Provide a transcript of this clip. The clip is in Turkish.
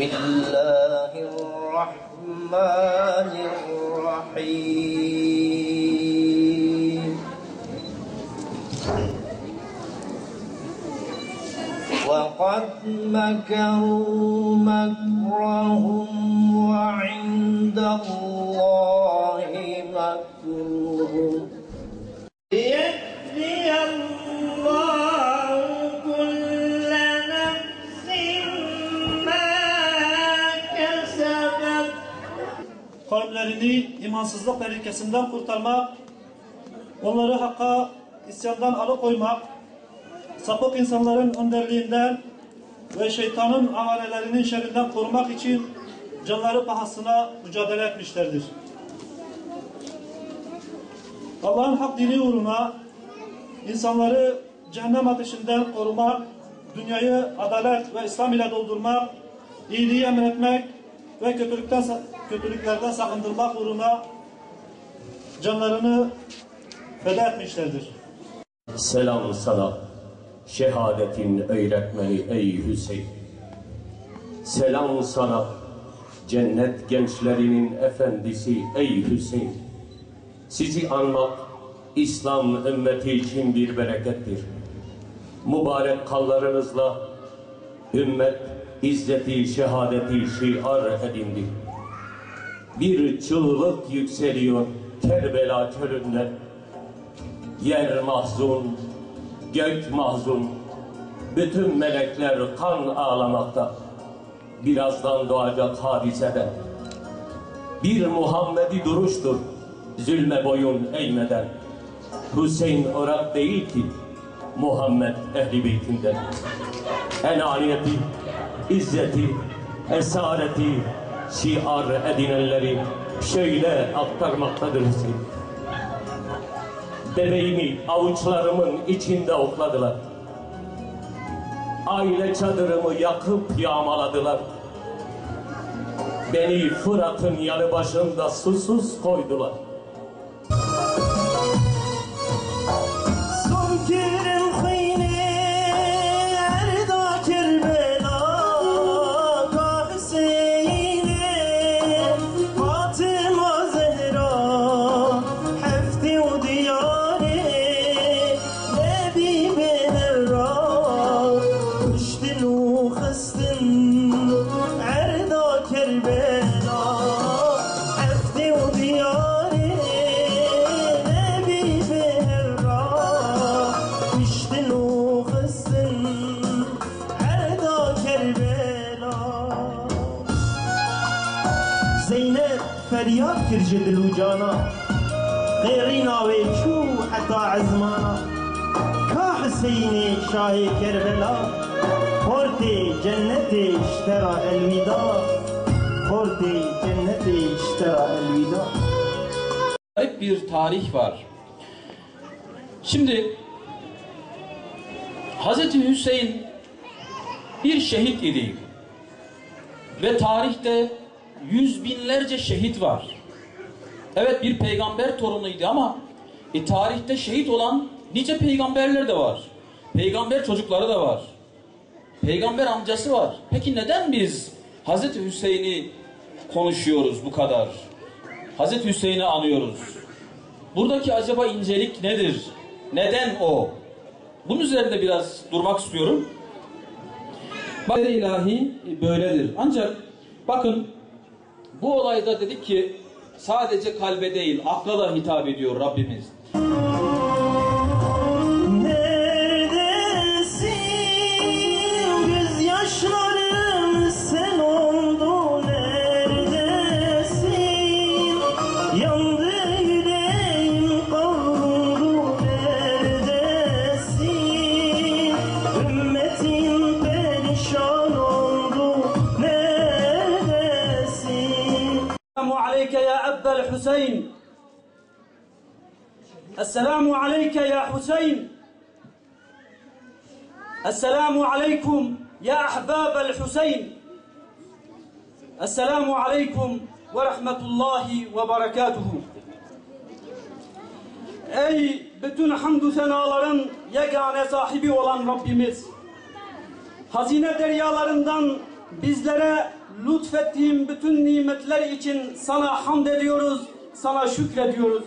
Bismillahirrahmanirrahim. وَقَدْ مَكَرُوا مَكْرَهُمْ وَعِندَ اللَّهِ مَكْرُهُمْ لِيَجْزِيَ اللَّهُ كُلَّ نَفْسٍ مَا كَسَبَتْ. Kalplerini imansızlık tehlikesinden kurtarmak, onları hakka isyandan alıkoymak, sapık insanların önderliğinden ve şeytanın amarelerinin şerrinden korumak için canları pahasına mücadele etmişlerdir. Allah'ın hak dini uğruna insanları cehennem ateşinden korumak, dünyayı adalet ve İslam ile doldurmak, iyiliği emretmek ve kötülüklerden sakındırmak uğruna canlarını feda etmişlerdir. Selam sana, şehadetin öğretmeni ey Hüseyin. Selam sana, cennet gençlerinin efendisi ey Hüseyin. Sizi anmak, İslam ümmeti için bir berekettir. Mübarek kallarınızla ümmet izzeti, şehadeti şiar edindi. Bir çığlık yükseliyor Kerbela çölünden. Yer mahzun, gök mahzun, bütün melekler kan ağlamakta. Birazdan doğacak hadisede bir Muhammedi duruştur, zulme boyun eğmeden. Hüseyin Irak değil ki, Muhammed Ehl-i Beytinden. Enaniyeti, izzeti, esareti şiar edinenleri şöyle aktarmaktadır Hüseyin. Bebeğimi avuçlarımın içinde okladılar. Aile çadırımı yakıp yağmaladılar. Beni Fırat'ın yanı başında susuz koydular. زينب فرياد كرج دلوجانا غيرينا ويشو حتى عزمانا كا حسيني شاهي كربلا خورتي جنتي اشترى الوداع خورتي جنتي اشترى الوداع. Hep bir tarih var. Şimdi Hazreti Hüseyin bir şehit idi ve tarihte yüz binlerce şehit var. Evet, bir peygamber torunuydu ama tarihte şehit olan nice peygamberler de var. Peygamber çocukları da var. Peygamber amcası var. Peki neden biz Hazreti Hüseyin'i konuşuyoruz bu kadar? Hazreti Hüseyin'i anıyoruz. Buradaki acaba incelik nedir? Neden o? Bunun üzerinde biraz durmak istiyorum. Kader-i ilahi böyledir. Ancak bakın, bu olayda dedik ki sadece kalbe değil, akla da hitap ediyor Rabbimiz. الحسين السلام عليك يا حسين السلام عليكم يا أحباب الحسين السلام عليكم ورحمة الله وبركاته. Ey bütün hamdü senaların yegane sahibi olan Rabbimiz, hazine deryalarından bizlere lütfettiğin bütün nimetler için sana hamd ediyoruz, sana şükrediyoruz.